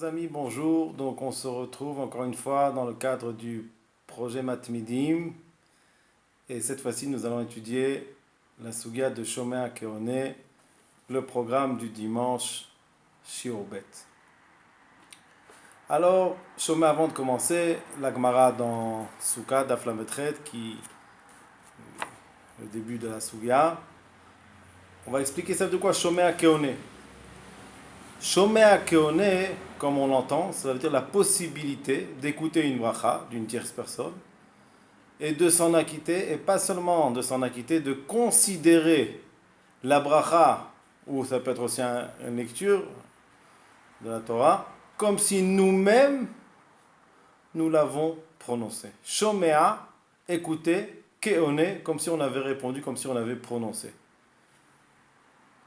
Chers amis, bonjour. Donc on se retrouve encore une fois dans le cadre du projet Matmidim. Et cette fois-ci, nous allons étudier la Sugia de Shomea Keone, le programme du dimanche Shiur Bet. Alors, Shomea, avant de commencer, la Gemara dans Souka Daf Lametret, qui le début de la Sugia, on va expliquer ça de quoi Shomea Keone. Shomea Keone, comme on l'entend, ça veut dire la possibilité d'écouter une bracha d'une tierce personne et de s'en acquitter, et pas seulement de s'en acquitter, de considérer la bracha, ou ça peut être aussi une lecture de la Torah, comme si nous-mêmes, nous l'avons prononcé. Shomea, écouter, Keone, comme si on avait répondu, comme si on avait prononcé.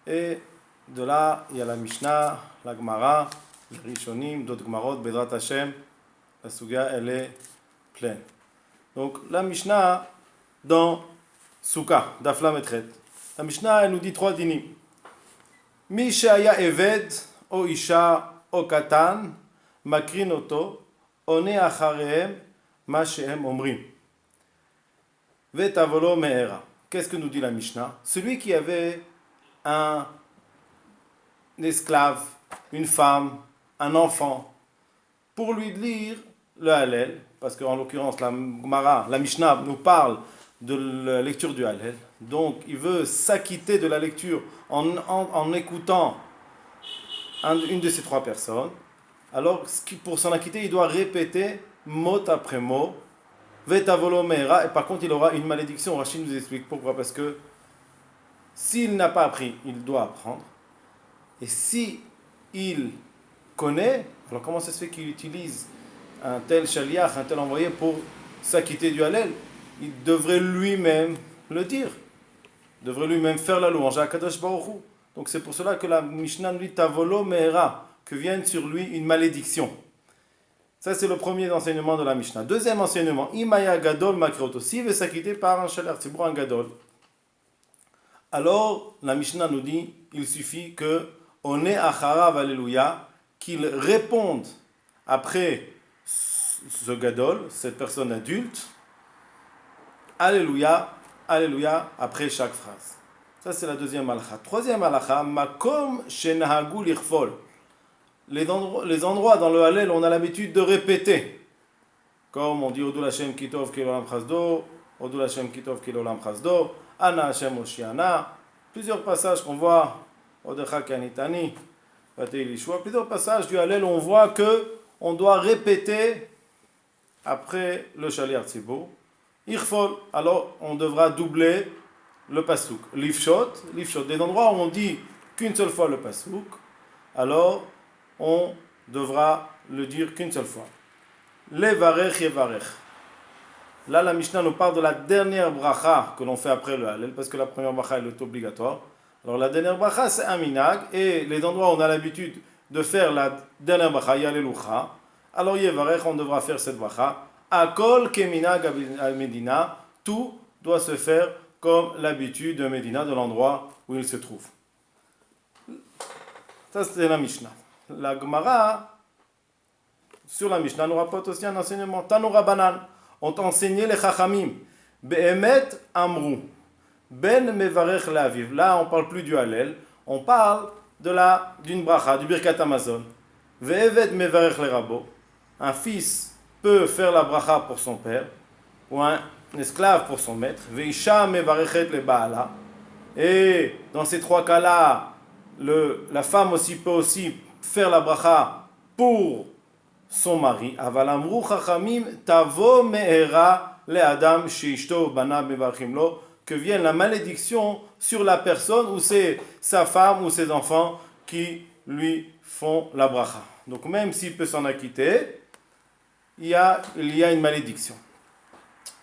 Et de là, il y a la Mishnah, la Gemara, les Rishonim, d'autres Gemarot, Bedrat Hashem. La Suga, elle est pleine. Donc, la Mishnah, dans Souka, Daf Lametret. La Mishnah, elle nous dit trois dinim. Mi she'aya eved, o isha, o katan, makrin oto, one acharehem, ma she'hem omrim. Vetavolo me'era. Qu'est-ce que nous dit la Mishnah? Celui qui avait un esclave, une femme, un enfant, pour lui lire le Hallel, parce qu'en l'occurrence la Gemara, la Mishnah nous parle de la lecture du Hallel, donc il veut s'acquitter de la lecture en écoutant une de ces trois personnes. Alors pour s'en acquitter, il doit répéter mot après mot, Vetavolo me'era, et par contre il aura une malédiction. Rachid nous explique pourquoi, parce que s'il n'a pas appris, il doit apprendre. Et si il connaît, alors comment ça se fait qu'il utilise un tel shaliach, un tel envoyé pour s'acquitter du Hallel? Il devrait lui-même le dire. Il devrait lui-même faire la louange à Kadosh Baruch Hu. Donc c'est pour cela que la Mishnah nous dit Tavolo me'era, que vienne sur lui une malédiction. Ça c'est le premier enseignement de la Mishnah. Deuxième enseignement, Imaya Gadol Makroto. S'il veut s'acquitter par un shaliach, c'est pour un Gadol. Alors la Mishnah nous dit, il suffit que on est acharav alléluia, qu'il réponde après ce gadol, cette personne adulte, alléluia, alléluia, après chaque phrase. Ça c'est la deuxième halakha. Troisième halakha, makom shenahagu lichfol. Les endroits dans le Hallel, on a l'habitude de répéter. Comme on dit Odul Hashem kitov kilolam chasdo, Odul Hashem kitov kilolam chasdo, Ana Hashem Oshiana. Plusieurs passages qu'on voit, Odecha Kanitani, plusieurs passages du Hallel, on voit que on doit répéter après le Shaliach Tzibur. Irfol, alors on devra doubler le pasuk. Lifshot, des endroits où on dit qu'une seule fois le pasuk, alors on devra le dire qu'une seule fois. Levarech yevarech. Là, la Mishnah nous parle de la dernière bracha que l'on fait après le Hallel, parce que la première bracha elle est obligatoire. Alors la dernière bracha c'est un minag, et les endroits où on a l'habitude de faire la dernière bracha, Yalelucha, alors Yevarech, on devra faire cette bracha. Akol keminag al Medina, tout doit se faire comme l'habitude de Medina, de l'endroit où il se trouve. Ça c'est la Mishnah. La Gemara, sur la Mishnah, nous rapporte aussi un enseignement. Tanura Banan. Ont enseigné les Chachamim. Be'emet amrou. Ben mevarech la'aviv. Là, on ne parle plus du Hallel. On parle d'une bracha, du Birkat Hamazon. Ve'eved mevarech lerabo. Un fils peut faire la bracha pour son père, ou un esclave pour son maître. Ve'isha mevarechet le ba'ala. Et dans ces trois cas-là, la femme aussi peut aussi faire la bracha pour son mari. Aval amrou chachamim tavo me'era le adam sheishto bana mevarchim lo, que vienne la malédiction sur la personne ou c'est sa femme ou ses enfants qui lui font la bracha. Donc même s'il peut s'en acquitter, il y a une malédiction.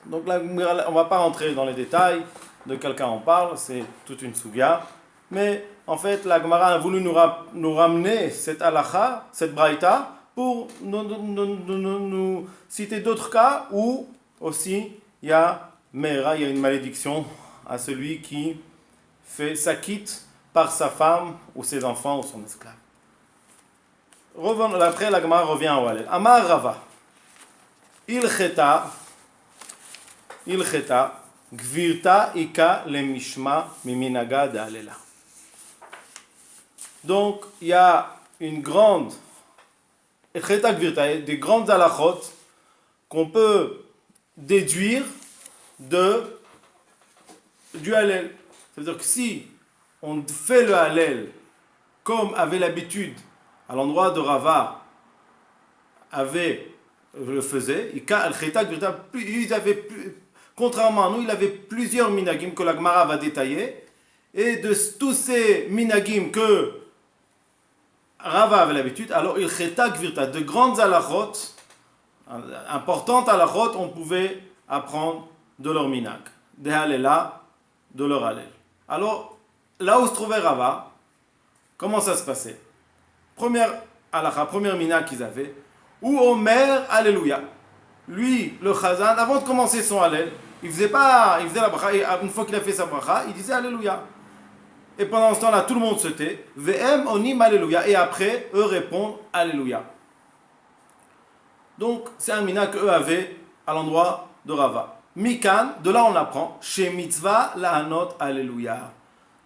Donc là, on ne va pas rentrer dans les détails de quel cas on parle, c'est toute une sugia. Mais en fait, la Gemara a voulu nous ramener cette halakha, cette braïta, pour nous citer d'autres cas où aussi il y a me'era, il y a une malédiction à celui qui s'acquitte par sa femme ou ses enfants ou son esclave. après la Gemara revient au Hallel. Amar Rava. Ilcheta, gvirta ika le mishma miminaga de Hallela. Donc, il y a une grande, Ilcheta gvirta, des grandes halachot qu'on peut déduire du Hallel. C'est-à-dire que si on fait le Hallel comme avait l'habitude à l'endroit de Rava le faisait, contrairement à nous, il avait plusieurs minagim que la Gemara va détailler, et de tous ces minagim que Rava avait l'habitude, alors il cheta gvirta, de grandes halachot, importantes halachot, on pouvait apprendre de leur minag, des halela, de leur halel. Alors, là où se trouvait Rava, comment ça se passait? Première halakha, première minag qu'ils avaient, ou Omer, Alléluia. Lui, le Chazan, avant de commencer son Hallel, il faisait la bracha, et une fois qu'il a fait sa bracha, il disait Alléluia. Et pendant ce temps-là, tout le monde se tait. Ve'em onim Alléluia. Et après, eux répondent Alléluia. Donc, c'est un mina qu'eux avaient à l'endroit de Rava. Mikan, de là on apprend, chez mitzvah la'anot Alléluia.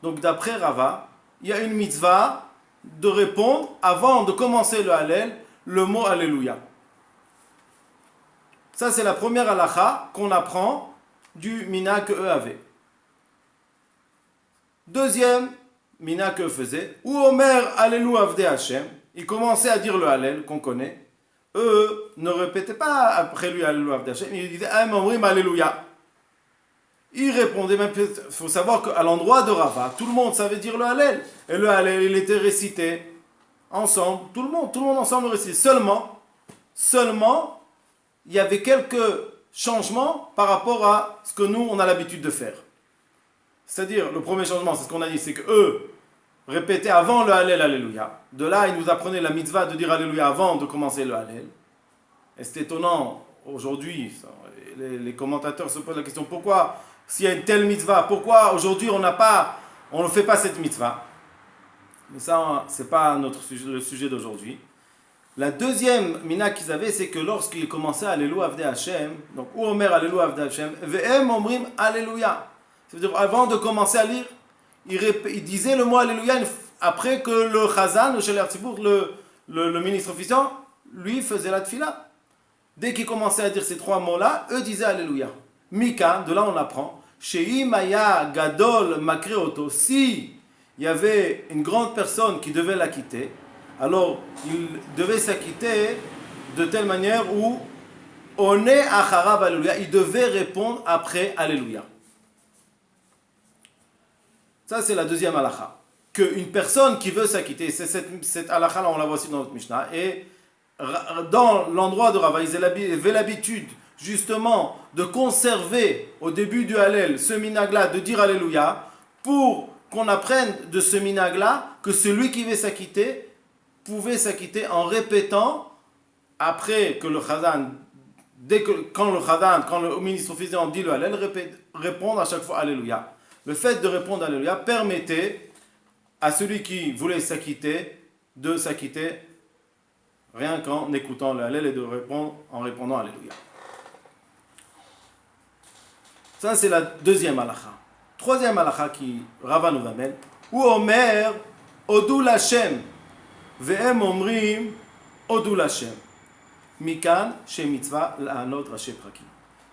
Donc, d'après Rava, il y a une mitzvah de répondre, avant de commencer le Hallel, le mot Alléluia. Ça, c'est la première halakha qu'on apprend du mina que eux avaient. Deuxième mina qu'eux faisaient, ou Omer Alléluia Avdei Hashem, ils commençaient à dire le Hallel qu'on connaît. Eux ne répétaient pas après lui Alléluia Avdei Hashem, ils disaient Alléluia. Ils répondaient, même, il faut savoir qu'à l'endroit de Rava, tout le monde savait dire le Hallel. Et le Hallel, il était récité ensemble, tout le monde ensemble le récitait. Seulement, il y avait quelques changements par rapport à ce que nous, on a l'habitude de faire. C'est-à-dire, le premier changement, c'est ce qu'on a dit, c'est qu'eux répétaient avant le Hallel, Alléluia. De là, ils nous apprenaient la mitzvah de dire Alléluia avant de commencer le Hallel. Et c'est étonnant, aujourd'hui, les commentateurs se posent la question, pourquoi, s'il y a une telle mitzvah, pourquoi aujourd'hui on ne fait pas cette mitzvah? Mais ça, ce n'est pas le sujet d'aujourd'hui. La deuxième mina qu'ils avaient, c'est que lorsqu'ils commençaient à Alléluia Avdei Hashem, donc ou Omer Alléluia Avdei Hashem, Ve'em Omrim Alléluia. C'est-à-dire, avant de commencer à lire, ils disaient le mot Alléluia après que le Chazan, le Sheler Tzibour, le ministre officiant, lui faisait la tfila. Dès qu'ils commençaient à dire ces trois mots-là, eux disaient Alléluia. Mika, de là on apprend, Sheim Aya Gadol Makreoto, si il y avait une grande personne qui devait la quitter, alors il devait s'acquitter de telle manière où on est Acharab Alléluia, il devait répondre après Alléluia. Ça c'est la deuxième halakha. Qu'une personne qui veut s'acquitter, c'est cette halakha-là, on la voit aussi dans notre Mishnah, et dans l'endroit de Rava, ils avaient l'habitude justement de conserver au début du Hallel ce minag-là, de dire Alléluia, pour qu'on apprenne de ce minag-là que celui qui veut s'acquitter pouvait s'acquitter en répétant après que le Chazan, quand le ministre officiel dit le Hallel, répondre à chaque fois Alléluia. Le fait de répondre Alléluia permettait à celui qui voulait s'acquitter de s'acquitter rien qu'en écoutant le Hallel et de répondre en répondant Alléluia. Ça c'est la deuxième halakha. Troisième halakha qui Rava nous amène, ou Omer Odou Lashem Ve'em Omrim Odou Lashem Mikan She Mitzvah La'anot Rashi Prakim.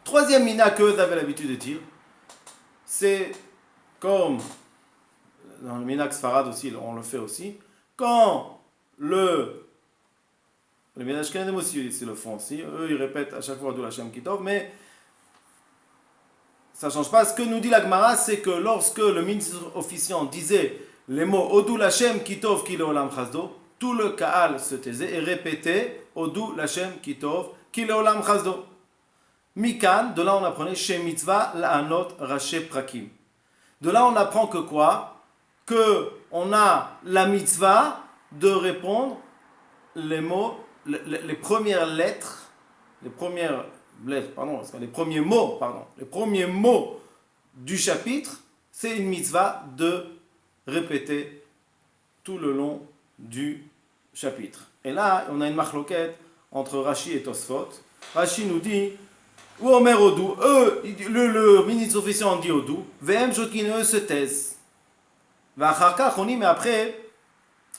Troisième mina que vous avez l'habitude de dire, c'est comme dans le Minak Sfarad aussi, on le fait aussi, quand le Minak Ashkenazim aussi, ils le font aussi, eux ils répètent à chaque fois Odou Lashem Kitov, mais ça ne change pas. Ce que nous dit la Gemara, c'est que lorsque le ministre officiant disait les mots Odou Lashem Kitov Ki Leolam Chasdo, tout le Kaal se taisait et répétait Odou Lashem Kitov Ki Leolam Chasdo. Mikan, de là on apprenait She Mitzvah La'anot Rashi Prakim. De là on apprend que quoi? Que on a la mitzvah de répondre les mots, les premières lettres, les premiers mots du chapitre, c'est une mitzvah de répéter tout le long du chapitre. Et là, on a une marloquette entre Rashi et Tosfot. Rashi nous dit, ou Omer Odou, eux, le ministre officiel dit Odou, Vem Jotkin, eux se taisent. Vacharkach, on dit, mais après,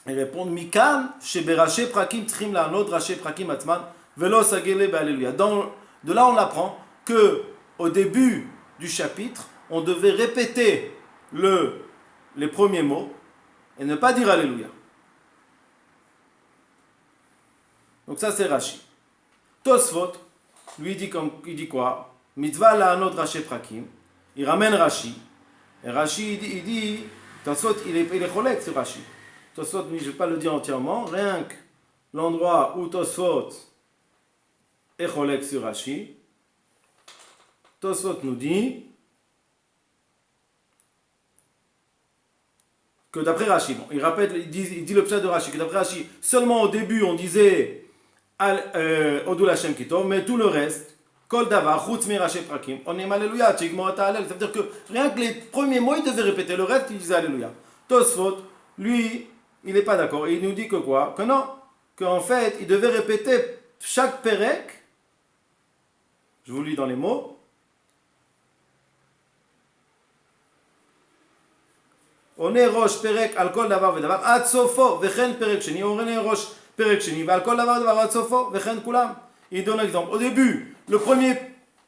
ils répondent, Mikan, Sheberaché Prakim, Trim la Nod, Raché Prakim Atman, Velo Sagele Alléluia. De là, on apprend que au début du chapitre, on devait répéter les premiers mots et ne pas dire Alléluia. Donc ça, c'est Rashi. Tosfot, lui, il dit quoi? Mitzvah la Anot Raché Prakim. Il ramène Rashi. Et Rashi, il dit Tosfot, il est cholèque sur Rashi. Tosfot, je ne vais pas le dire entièrement, rien que l'endroit où Tosfot est cholèque sur Rashi. Tosfot nous dit que d'après Rashi, bon, il dit le pshat de Rashi, que d'après Rashi, seulement au début on disait Odou Hashem Kitov, mais tout le reste, Kol Davar, Chutz Mi Rashi Prakim, on aime Alléluia, Tchigmo Ta'alel, ça veut dire que rien que les premiers mots il devait répéter, le reste il disait Alléluia. Tosfot, lui, il n'est pas d'accord, et il nous dit que quoi? Que non, qu'en fait il devait répéter chaque Perek, je vous lis dans les mots, עונה ראש פרק על כל דבר ודבר עד סופו וכן פרק שני, עונה ראש פרק שני ועל כל דבר ודבר עד סופו וכן כולם. Il donne un exemple. Au début, le premier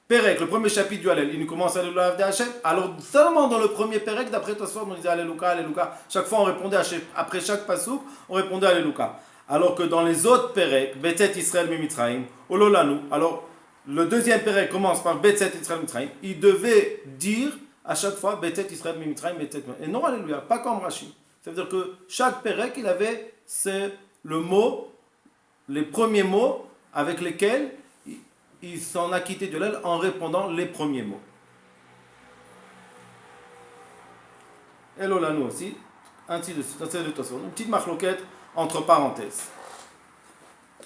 Perek, le premier chapitre du Hallel, il nous commence à Alléluia Avdei Hashem. Alors seulement dans le premier Perek, d'après Tosfot, on disait Alléluia, Alléluia. Chaque fois on répondait après chaque pasouk, on répondait Alléluia. Alors que dans les autres Perek, Betzet Israël Mimitzraïm, Ololanu, alors le deuxième Perek commence par Betzet Israël Mimitzraïm, il devait dire à chaque fois, Betzet Israël Mimitzraïm, Betzet. Et non, Alléluia, pas comme Rashi. Ça veut dire que chaque Perek, il avait le mot, les premiers mots avec lesquels il s'en acquittait de l'aile en répondant les premiers mots. Et là, nous aussi, ainsi de suite, ainsi de suite. Une petite marloquette entre parenthèses.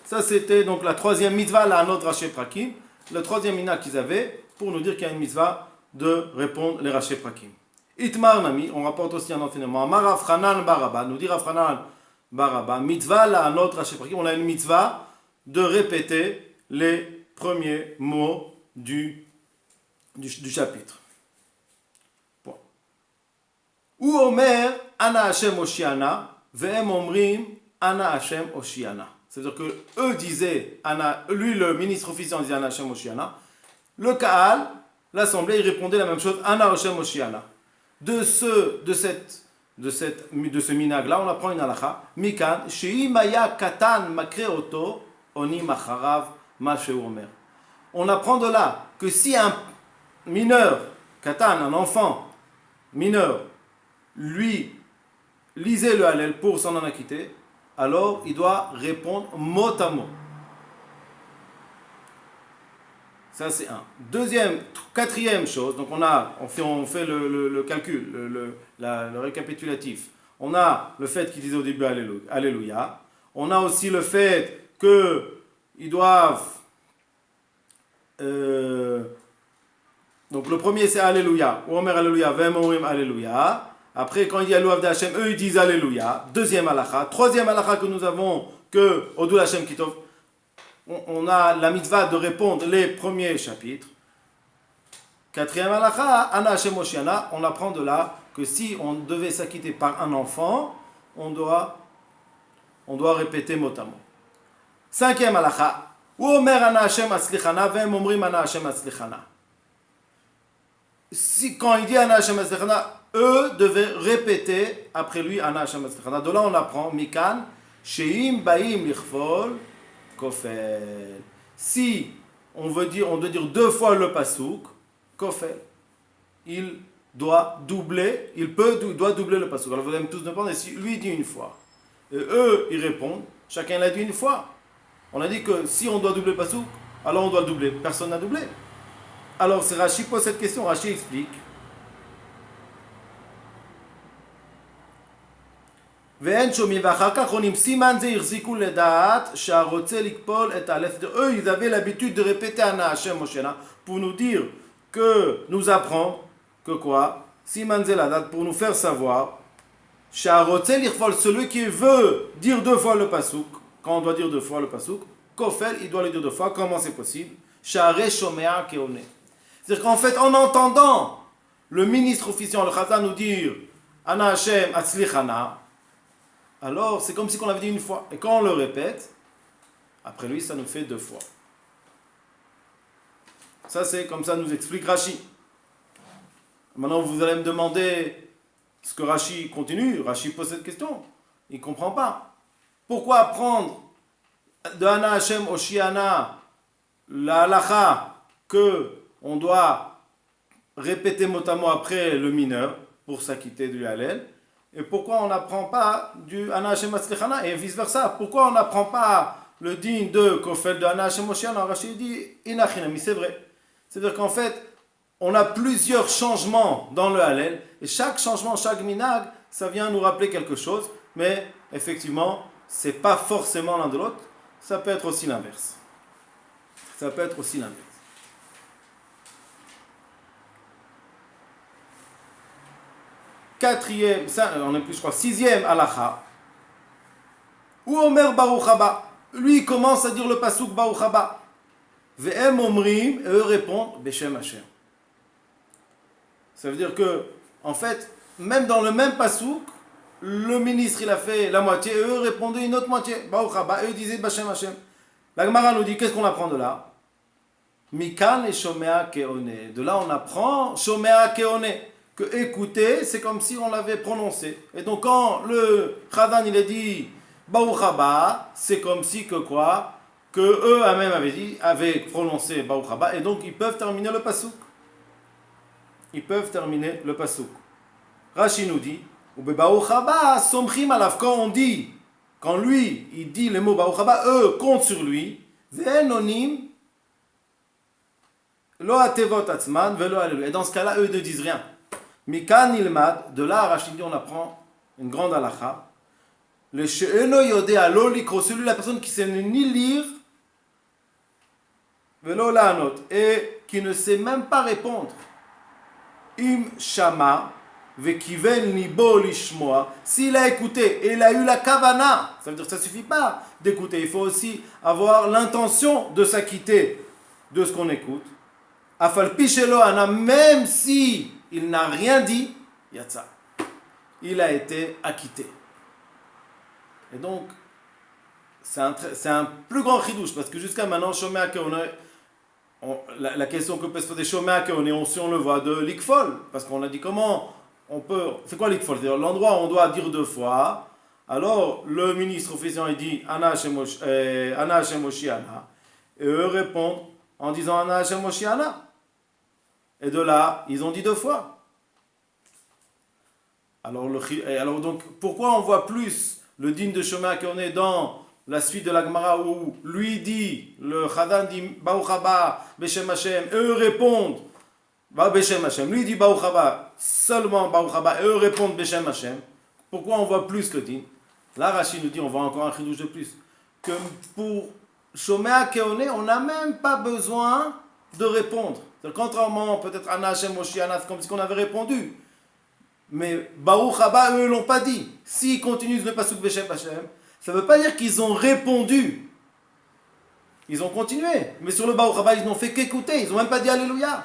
Ça, c'était donc la troisième mitzvah, la Anot Raché Prakim, le troisième mina qu'ils avaient pour nous dire qu'il y a une mitzvah de répondre les Raché Prakim. Itmar Nami, on rapporte aussi un enseignement. Amar Rav Chanan Baraba, nous dit Rav Chanan Baraba, mitzvah la Anot Raché Prakim, on a une mitzvah de répéter les premiers mots du chapitre. Point. Ou Omer, Ana Hashem Oshiana, Ve'em Omrim, Ana Hashem Oshiana. C'est-à-dire que eux disaient, lui le ministre officiel disait Ana Hashem Oshiana, le Kaal, l'assemblée, il répondait la même chose, Ana Hashem Oshiana. De ce minag-là, on apprend une halakha, Mikan, Sheimaya Katan Makreoto, Oni Macharav, Masheu Omer. On apprend de là que si un mineur, Katan, un enfant mineur, lui lisait le Hallel pour s'en en acquitter, alors il doit répondre mot à mot. Ça c'est un. Quatrième chose, donc on fait le calcul, le récapitulatif. On a le fait qu'ils disent au début Alléluia. On a aussi le fait qu'ils doivent... donc le premier c'est Alléluia. Omer Alléluia, Vem Orim Alléluia. Après quand il dit Alléluia Avdei Hashem, eux ils disent Alléluia. Deuxième halakha. Troisième halakha que nous avons, que Odou Hashem Kitov, on a la mitzvah de répondre les premiers chapitres. Quatrième halakha, Ana Hashem Oshiana, on apprend de là que si on devait s'acquitter par un enfant, on doit répéter mot à mot. Cinquième halakha, Omer Ana Hashem Aslichana, Vem Omrim Ana Hashem Aslichana. Si quand il dit Ana Hashem Aslichana, eux devaient répéter après lui Ana Hashem Aslichana. De là on apprend Mikan, Sheim Baim Lichfol, Kofel. Si on doit dire deux fois le pasouk, Kofel. Il doit doubler le pasouk. Alors vous allez tous demander si lui dit une fois. Et eux, ils répondent, chacun l'a dit une fois. On a dit que si on doit doubler le pasouk, alors on doit le doubler. Personne n'a doublé. Alors c'est Rashi pose cette question, Rashi explique. Eux, ils avaient l'habitude de répéter Ana Hashem Oshiana pour nous dire que nous apprendre que quoi? Siman Zeladat pour nous faire savoir celui qui veut dire deux fois le pasouk, quand on doit dire deux fois le pasuk, kofel, il doit le dire deux fois. Comment c'est possible? Share shomea keone. C'est-à-dire qu'en fait, en entendant le ministre officiant, le chazan, nous dire Ana Hashem atzlichana, alors c'est comme si on l'avait dit une fois. Et quand on le répète, après lui, ça nous fait deux fois. Ça, c'est comme ça nous explique Rashi. Maintenant, vous allez me demander ce que Rashi continue. Rashi pose cette question. Il ne comprend pas. Pourquoi apprendre de Ana Hashem Oshiana la halacha que on doit répéter mot à mot après le mineur pour s'acquitter du Hallel, et pourquoi on n'apprend pas du Ana Hashem Atzlichana et vice versa? Pourquoi on n'apprend pas le digne de Kofel de Ana Hashem Oshiana? Rashi dit Inachinami, c'est vrai. C'est-à-dire qu'en fait, on a plusieurs changements dans le Hallel, et chaque changement, chaque minag, ça vient nous rappeler quelque chose, mais effectivement, c'est pas forcément l'un de l'autre, ça peut être aussi l'inverse. Ça peut être aussi l'inverse. Quatrième, ça, on est plus, je crois, sixième halacha, où Omer Baruch Haba, lui il commence à dire le pasuk Baruch Haba. Ve'em omrim, et eux répondent Beshem Hashem. Ça veut dire que, en fait, même dans le même pasuk, le ministre il a fait la moitié, et eux répondaient une autre moitié. Baruch Haba, eux disaient Beshem Hashem. La Gemara nous dit, qu'est-ce qu'on apprend de là? Mikan et Shomea Keone. De là on apprend Shomea Keone. Que écouter, c'est comme si on l'avait prononcé. Et donc quand le Chadan il a dit Baruch Haba, c'est comme si que quoi? Que eux eux-mêmes avaient prononcé Baruch Haba, et donc ils peuvent terminer le pasuk. Ils peuvent terminer le pasuk. Rashi nous dit, Baruch Haba somchim alav, quand lui il dit les mots Baruch Haba, eux comptent sur lui. Ve'enonim lo atevot atzman velo alelu. Et dans ce cas-là, eux ne disent rien. Mikan ilmad, de là Rashi dit on apprend une grande halakha. Le she'eno yodea lo likro, celui la personne qui ne sait ni lire velo la'anot, et qui ne sait même pas répondre. Im shama vekiven libo lishmoa, s'il a écouté et il a eu la kavana, ça veut dire que ça ne suffit pas d'écouter, il faut aussi avoir l'intention de s'acquitter de ce qu'on écoute. Afal pichelo ana, même si il n'a rien dit, yatsa, il a été acquitté. Et donc c'est un plus grand chidouche, parce que jusqu'à maintenant Shomea Keone, la question que peut se poser Shomea Keone, si on le voit de l'ikfol, parce qu'on a dit comment on peut, c'est quoi l'ikfol? C'est-à-dire l'endroit où on doit dire deux fois. Alors le ministre officiant il dit Ana Hashem Oshiana, et eux répondent en disant Ana Hashem Oshiana, et de là ils ont dit deux fois. Alors donc pourquoi on voit plus le digne de Shomea Keone dans la suite de la Gemara où lui dit, le Chadan dit Baruch Haba Beshem Hashem, eux répondent Beshem Hashem, lui dit Baruch Haba, seulement Baruch Haba, eux répondent Beshem Hashem. Pourquoi on voit plus le digne? Là Rashi nous dit, on voit encore un chidouche de plus, que pour Shomea Keone, on n'a même pas besoin de répondre. Contrairement peut-être à Ana Hashem Oshiana, comme si on avait répondu. Mais Baruch Haba, eux l'ont pas dit. S'ils continuent le pasuk Beshem Hashem, ça ne veut pas dire qu'ils ont répondu. Ils ont continué. Mais sur le Baruch Haba, ils n'ont fait qu'écouter. Ils n'ont même pas dit Alléluia.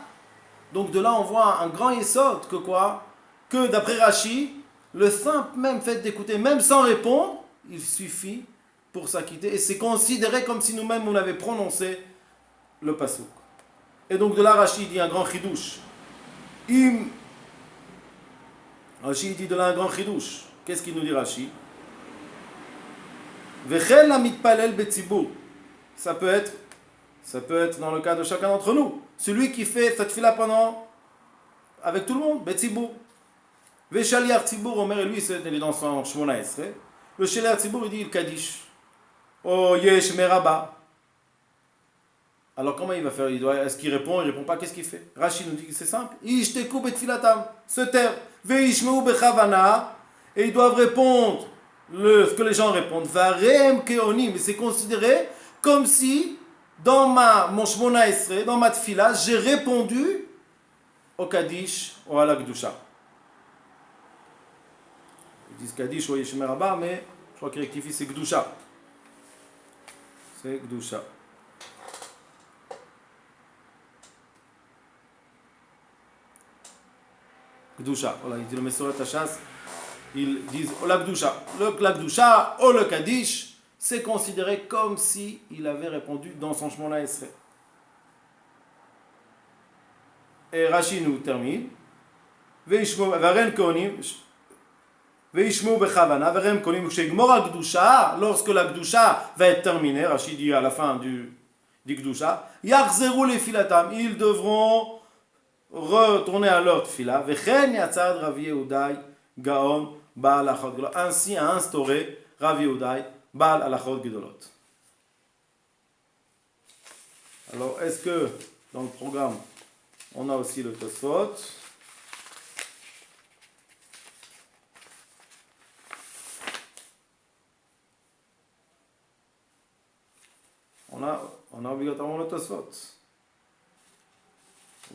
Donc de là, on voit un grand yesod que quoi? Que d'après Rashi, le simple même fait d'écouter, même sans répondre, il suffit pour s'acquitter. Et c'est considéré comme si nous-mêmes, on avait prononcé le pasuk. Et donc de là, Rashi dit un grand chidouche. Rashi dit de là un grand chidouche. Qu'est-ce qu'il nous dit Rashi? Vechel la mitpalel betzibur. Ça peut être dans le cas de chacun d'entre nous. Celui qui fait cette fila pendant avec tout le monde, betzibur. Veshaliar tzibur, Omer, et lui, il est dans son Shmona Esrei. Le shaliar tzibur, il dit le Kaddish. Oh yesh meraba. Alors comment il va faire? Est-ce qu'il répond? Il répond pas. Qu'est-ce qu'il fait? Rashi nous dit que c'est simple. Ishteku betfilatam. Se taire. Veishmeu bechavana. Et ils doivent répondre ce que les gens répondent. Varem keoni. Mais c'est considéré comme si dans mon Shmona Esrei, dans ma tfila, j'ai répondu au Kaddish ou à la Gdusha. Ils disent Kaddish ou Yeshmer Rabba, mais je crois qu'il rectifie, c'est Gdusha. fait Gdusha. Gdusha, voilà, il dit le Mesoret Hachas, ils disent la Gdusha. La Gdusha, ou le Kaddish, c'est considéré comme si il avait répondu dans son Shmona Esrei. Et Rashi nous termine. Varen Konim, Veishmu Bechavana, Varen Konim, Shegmora Gdusha, lorsque la Gdusha va être terminée, Rashi dit à la fin du Gdusha, Yachzeru les filatam, ils devront retourner à leur fila. Vechen Yatzad Rav Yehudai Gaon Baal Achot Gedolot. Ainsi a instauré Rav Yehudai Baal Achot Gedolot. Alors, est-ce que dans le programme, on a aussi le Tosfot? On a obligatoirement le Tosfot.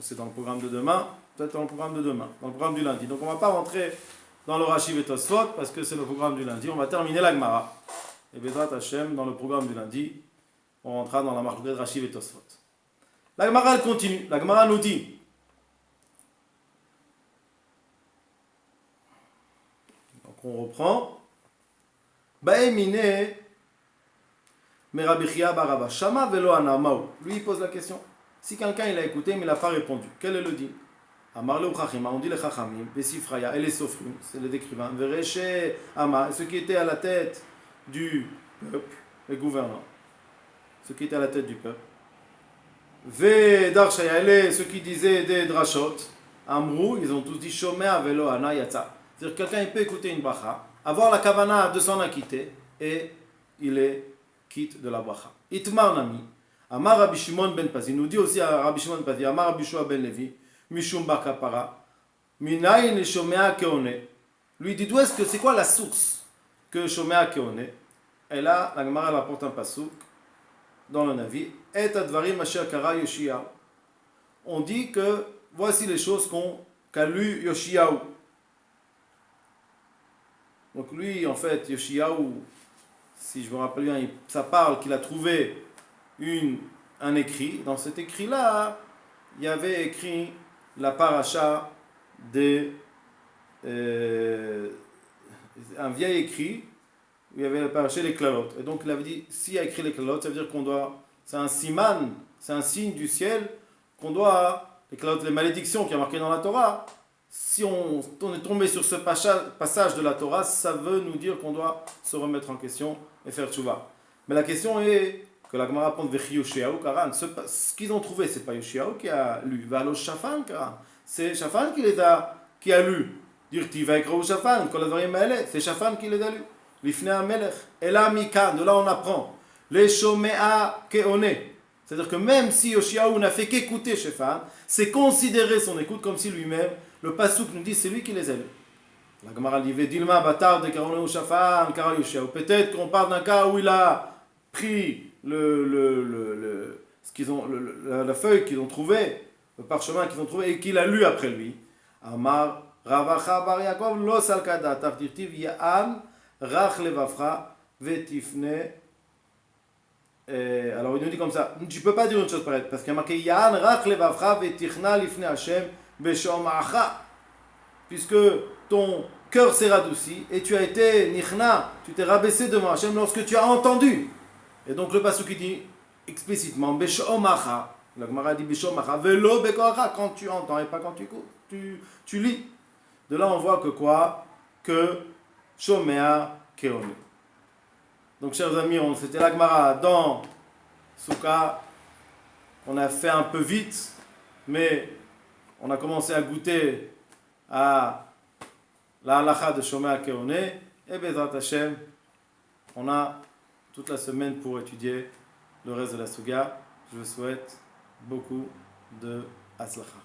C'est dans le programme de demain, peut-être dans le programme de demain, dans le programme du lundi. Donc on ne va pas rentrer dans le Rashi et Tosfot parce que c'est le programme du lundi. On va terminer la Gemara. Et Bezrat Hashem, dans le programme du lundi, on rentrera dans la marque de Rashi et Tosfot. La Gemara, elle continue. La Gemara nous dit, donc on reprend, Ba'emine Merabichia Baraba Shama Velo Anamau. Lui il pose la question. Si quelqu'un il a écouté mais il n'a pas répondu, quel est le dit? Amarle ou Chachima, on dit les Chachamim, Besifraya et les Sofrim, c'est les écrivains, Vereche Ama, ceux qui étaient à la tête du peuple, les gouvernants, ceux qui étaient à la tête du peuple, Vedarshaya, et ceux qui disaient des drashot, Amrou, ils ont tous dit Shomea Velo Ana Yatsa. C'est-à-dire que quelqu'un il peut écouter une bracha, avoir la kavana de s'en acquitter, et il est quitte de la bracha. Itmar Nami. Amar Rabbi Shimon ben Pazi, nous dit aussi à Rabbi Shimon ben Pazi, Amar Rabbi Shua ben Levi, Mishum bar Kapara, Minayin Shomea Keone. Lui dit d'où est-ce que c'est quoi la source que Shomea Keone? Et là, la Gemara rapporte un pasuk dans le Navi, Et Advarim Asher Kara Yoshiyahu. On dit que voici les choses qu'a lu Yoshiyahu. Donc lui, en fait, Yoshiyahu, si je me rappelle bien, ça parle qu'il a trouvé un écrit. Dans cet écrit-là, il y avait écrit la paracha un vieil écrit où il y avait la paracha des klalotes. Et donc il avait dit, s'il y a écrit les klalotes, ça veut dire qu'on doit, c'est un siman, c'est un signe du ciel qu'on doit, les klalotes, les malédictions qui a marqué dans la Torah, si on est tombé sur ce passage de la Torah, ça veut nous dire qu'on doit se remettre en question et faire tchouva. Mais la question est que la Gemara répond Vechi Yoshiyahu Karan. Ce qu'ils ont trouvé, c'est pas Yoshiyahu qui a lu. Valo Shafan Karan. C'est Shafan qui a lu. Dirti Vaikrou Shafan. C'est Shafan qui les a lu. Lifnei Amelech. Et là, Mikan, de là on apprend. Les Shomea Keone. C'est-à-dire que même si Yoshiyahu n'a fait qu'écouter Shafan, c'est considéré son écoute comme si lui-même, le Pasuk nous dit, c'est lui qui les a lus. La Gemara dit Vedilma Batar de Karoneu Shafan, Kara Yoshiyahu. Peut-être qu'on parle d'un cas où il a pris la feuille qu'ils ont trouvée, le parchemin qu'ils ont trouvé et qu'il a lu après lui. Amar Ravacha Bar Yaakov lo salkada taftirtiv ya'an rach levafra vetifne. Alors il nous dit comme ça, tu peux pas dire une chose pareille parce qu'il y a marqué ya'an rach levafra vetichna lifne Hashem beshoma'acha, puisque ton cœur s'est radouci et tu as été nichna, tu t'es rabaissé devant Hashem lorsque tu as entendu. Et donc le pasuk qui dit explicitement Beshomacha, la Gemara dit Beshomacha, Velo Bekoacha, quand tu entends et pas quand tu lis. De là on voit que quoi? Que Shomea Keone. Donc chers amis, c'était la Gemara dans Souka. On a fait un peu vite, mais on a commencé à goûter à la halacha de Shomea Keone. Et Bezrat Hashem, on a toute la semaine pour étudier le reste de la Suga. Je vous souhaite beaucoup de Hatzlacha.